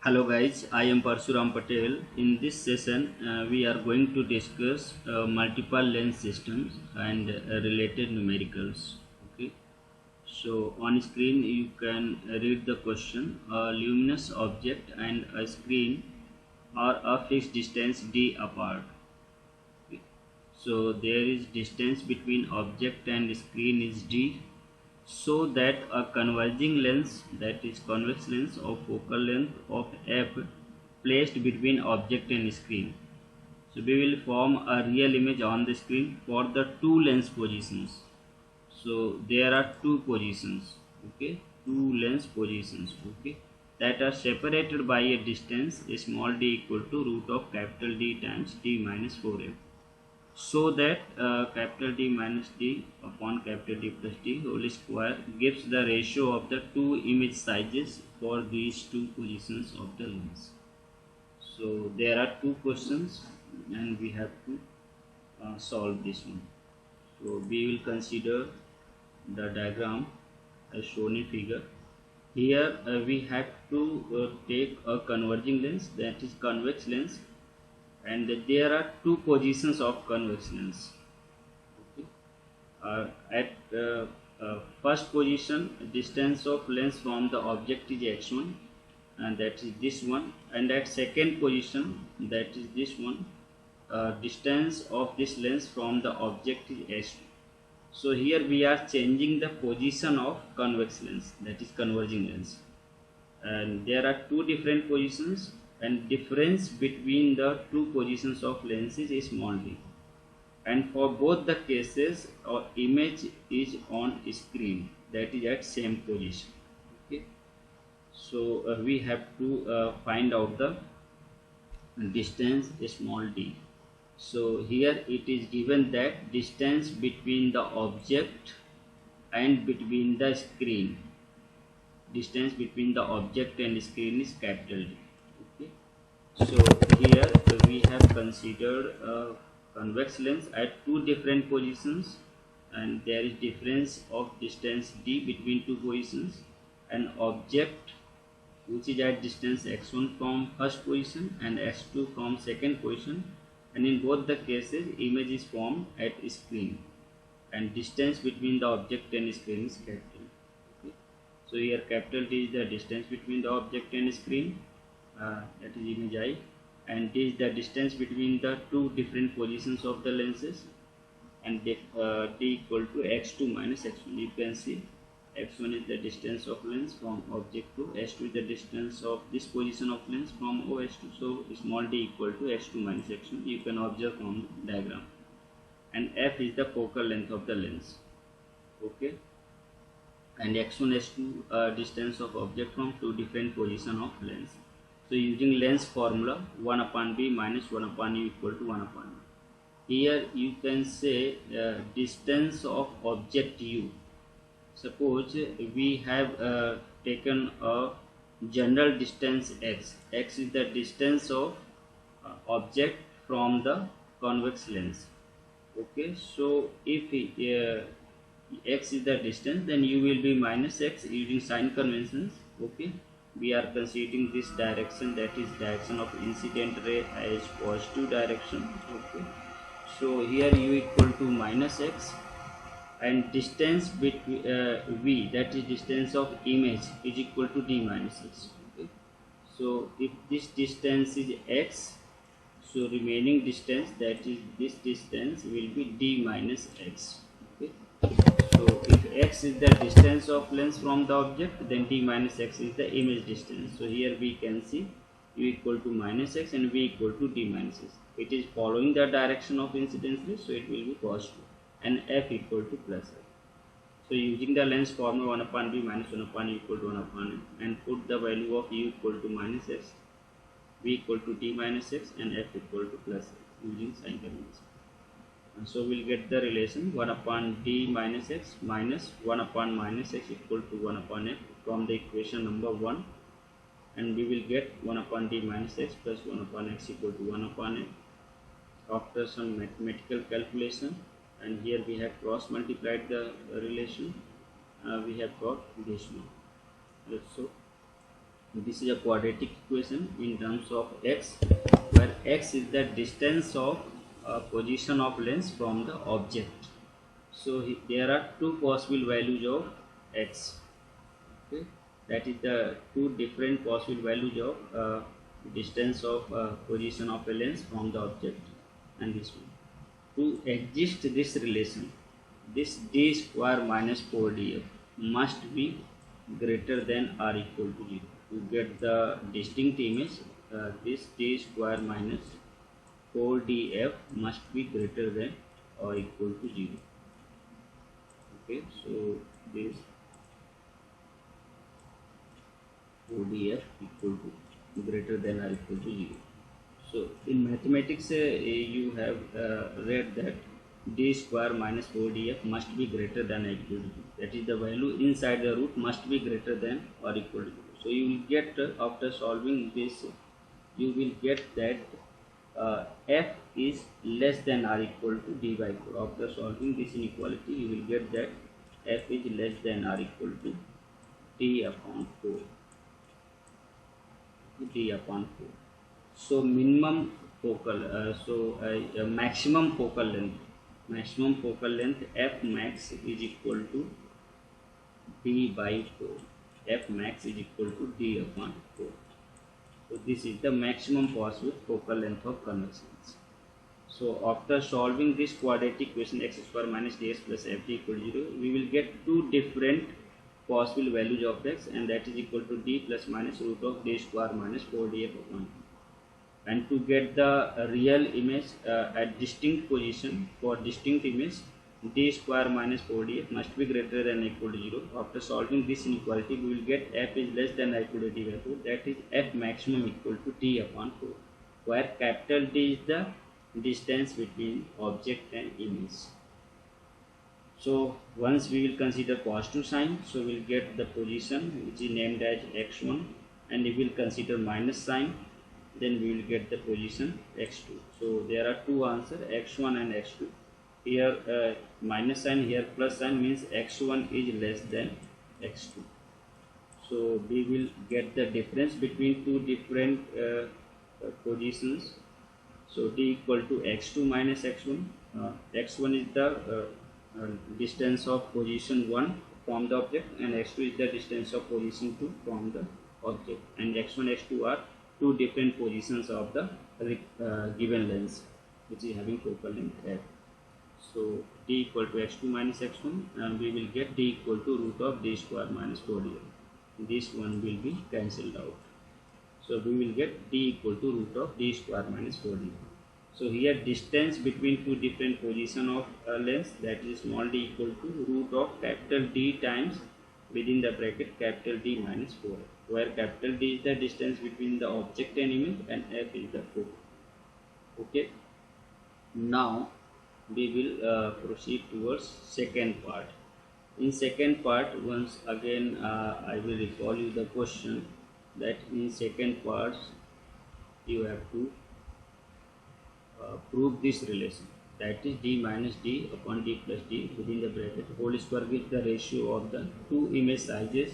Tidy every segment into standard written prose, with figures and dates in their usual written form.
Hello guys, I am Parshuram Patel. In this session, we are going to discuss multiple lens systems and related numericals. Okay, so on screen you can read the question. A luminous object and a screen are a fixed distance d apart. Okay. So there is distance between object and screen is d, so that a converging lens, that is convex lens of focal length of f, placed between object and screen. So we will form a real image on the screen for the two lens positions. So there are two positions, okay, two lens positions, okay, that are separated by a distance small d equal to root of capital D times d minus 4f, so that capital D minus D upon capital D plus D whole square gives the ratio of the two image sizes for these two positions of the lens. So there are two questions and we have to solve this one. So we will consider the diagram as shown in figure. Here we have to take a converging lens, that is convex lens, and there are two positions of convex lens. Okay. At first position, distance of lens from the object is x1, and that is this one, and at second position, that is this one, distance of this lens from the object is s2. So here we are changing the position of convex lens, that is converging lens, and there are two different positions, and difference between the two positions of lenses is small d, and for both the cases our image is on screen, that is at same position. Okay, so we have to find out the distance small d. So here it is given that distance between the object and between the screen, distance between the object and screen is capital D. Okay, so here we have considered a convex lens at two different positions, and there is difference of distance d between two positions. An object which is at distance x1 from first position and x2 from second position, and in both the cases image is formed at screen, and distance between the object and screen is capital. Okay. So here capital D is the distance between the object and screen, that is image I, and this is the distance between the two different positions of the lenses, and d equal to x2 minus x1. You can see x1 is the distance of lens from object to s2 is the distance of this position of lens from OS2. So small d equal to x2 minus x1, you can observe from the diagram, and f is the focal length of the lens. Okay, and x1 s2 distance of object from two different position of lens. So using lens formula, 1 upon b minus 1 upon u equal to 1 upon u. Here you can say distance of object u. Suppose we have taken a general distance x. X is the distance of object from the convex lens. Okay, so if x is the distance, then u will be minus x using sign conventions. Okay, we are considering this direction, that is direction of incident ray, as positive direction. Okay, so here u equal to minus x, and distance between v, that is distance of image, is equal to d minus x. Okay, so if this distance is x, so remaining distance, that is this distance, will be d minus x. Okay, so if x is the distance of lens from the object, then d minus x is the image distance. So here we can see u equal to minus x and v equal to d minus x. It is following the direction of incidence ray, so it will be positive, and f equal to plus f. So using the lens formula, 1 upon b minus 1 upon u equal to 1 upon f, and put the value of u equal to minus x, v equal to d minus x, and f equal to plus x using sign convention. And so we'll get the relation 1 upon d minus x minus 1 upon minus x equal to 1 upon f from the equation number 1, and we will get 1 upon d minus x plus 1 upon x equal to 1 upon f after some mathematical calculation. And here we have cross multiplied the relation, we have got this one. So This is a quadratic equation in terms of x, where x is the distance of position of lens from the object. So there are two possible values of x. Okay, that is the two different possible values of distance of position of a lens from the object, and this one. To exist this relation, this d square minus 4df must be greater than or equal to 0. To get the distinct image, this d square minus 4df must be greater than or equal to 0. Okay, so this 4df equal to greater than or equal to 0. So in mathematics you have read that d square minus 4df must be greater than or equal to 0. That is, the value inside the root must be greater than or equal to 0. So you will get after solving this, you will get that f is less than or equal to d by 4. After solving this inequality, you will get that f is less than or equal to d upon 4. D upon 4. So maximum focal length f max is equal to d by 4. F max is equal to d upon 4. So this is the maximum possible focal length of convex lens. So after solving this quadratic equation x square minus dx plus ft equal to 0, we will get two different possible values of x, and that is equal to d plus minus root of d square minus 4df upon 2. And to get the real image at distinct position, for distinct image, d square minus 4df must be greater than or equal to 0. After solving this inequality, we will get f is less than or equal to d by 4. That is f maximum equal to d upon 4, where capital D is the distance between object and image. So once we will consider positive sign, so we will get the position which is named as x1, and if we will consider minus sign, then we will get the position x2. So there are two answers, x1 and x2. Here minus sign, here plus sign, means x1 is less than x2. So we will get the difference between two different positions. So d equal to x2 minus x1. X1 is the distance of position 1 from the object, and x2 is the distance of position 2 from the object, and x1 x2 are two different positions of the given lens which is having focal length f. So d equal to x2 minus x1, and we will get d equal to root of d square minus 4df. This one will be cancelled out. So we will get d equal to root of d square minus 4df. So here distance between two different position of lens, that is small d equal to root of capital D times within the bracket capital D minus 4, where capital D is the distance between the object and image, and f is the focal. Okay. Now we will proceed towards second part. In second part, once again I will recall you the question that in second part you have to prove this relation, that is d minus d upon d plus d within the bracket whole square with the ratio of the two image sizes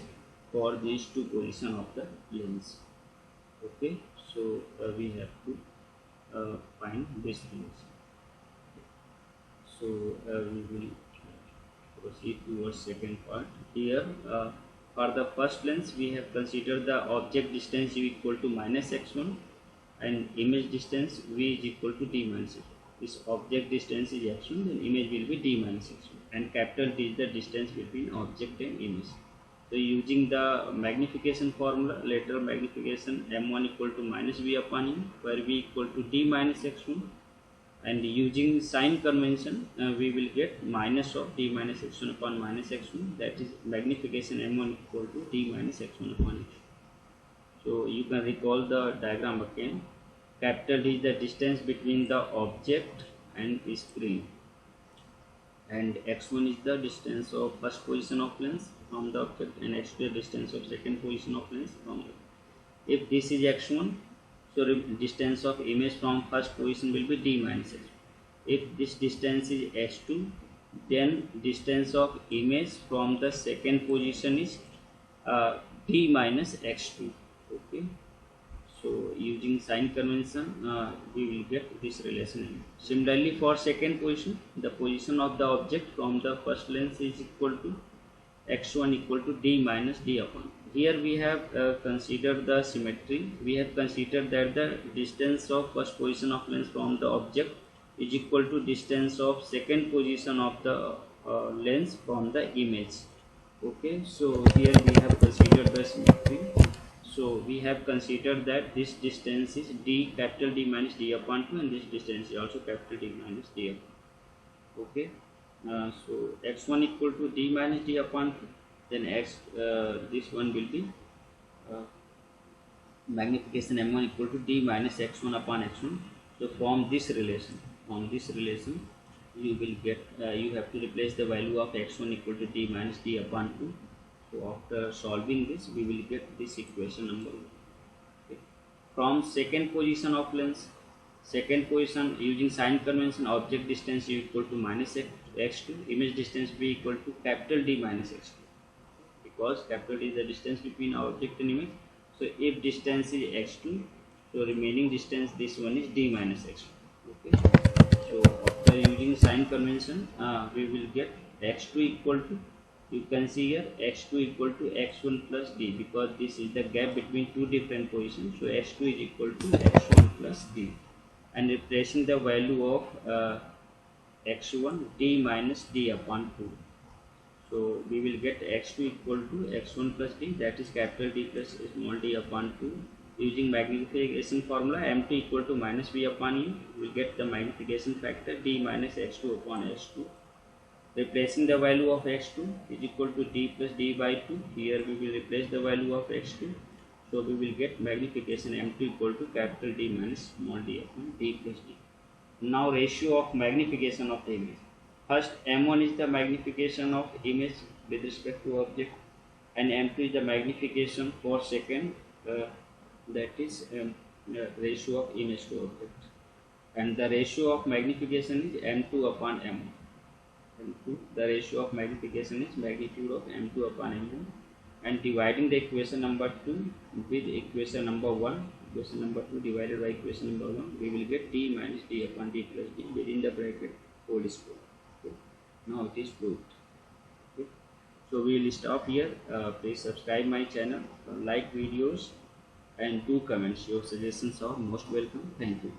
for these two positions of the lens. Okay, so we have to find this relation. So we will proceed towards second part. Here for the first lens we have considered the object distance u equal to minus x1 and image distance v is equal to d minus x1. This object distance is x1, then image will be d minus x1, and capital D is the distance between object and image. So using the magnification formula, lateral magnification m1 equal to minus v upon m, where v equal to d minus x1, and using sign convention we will get minus of d minus x1 upon minus x1, that is magnification m1 equal to d minus x1 upon x2. So you can recall the diagram again. Capital D is the distance between the object and screen, and x1 is the distance of first position of lens from the object, and x2 is the distance of second position of lens from the. If this is x1, so the distance of image from first position will be d minus x1. If this distance is x2, then distance of image from the second position is d minus x2. Okay, so using sign convention we will get this relation. Similarly, for second position, the position of the object from the first lens is equal to x1 equal to d minus d upon. Here we have considered the symmetry. We have considered that the distance of first position of lens from the object is equal to distance of second position of the lens from the image. Okay, so here we have considered the symmetry. So we have considered that this distance is d, capital D minus d upon 2, and this distance is also capital D minus d upon 2. Okay, so x1 equal to d minus d upon 2, then this one will be magnification m1 equal to d minus x1 upon x1. So from this relation, you will get you have to replace the value of x1 equal to d minus d upon 2. So after solving this, we will get this equation number 1. Okay. From second position of lens, second position using sign convention, object distance is equal to minus x2, image distance be equal to capital D minus x2, because capital D is the distance between object and image. So if distance is x2, so remaining distance, this one is d minus x2. Okay, so after using sign convention, we will get x2 equal to, you can see here, x2 equal to x1 plus d, because this is the gap between two different positions. So x2 is equal to x1 plus d, and replacing the value of x1 d minus d upon 2. So we will get x2 equal to x1 plus d, that is capital D plus small d upon 2. Using magnification formula, m2 equal to minus b upon u, we will get the magnification factor d minus x2 upon x2. Replacing the value of x2 is equal to d plus d by 2. Here we will replace the value of x2. So we will get magnification m2 equal to capital D minus small d upon d plus d. Now ratio of magnification of the image. First, m1 is the magnification of image with respect to object, and m2 is the magnification for second, that is ratio of image to object, and the ratio of magnification is m2 upon m1. M2, the ratio of magnification is magnitude of m2 upon m1, and dividing the equation number 2 with equation number 1, equation number 2 divided by equation number 1, we will get d minus d upon d plus d within the bracket whole square. Okay. Now it is proved. Okay. So we will stop here. Please subscribe my channel, like videos, and do comments. Your suggestions are most welcome. Thank you.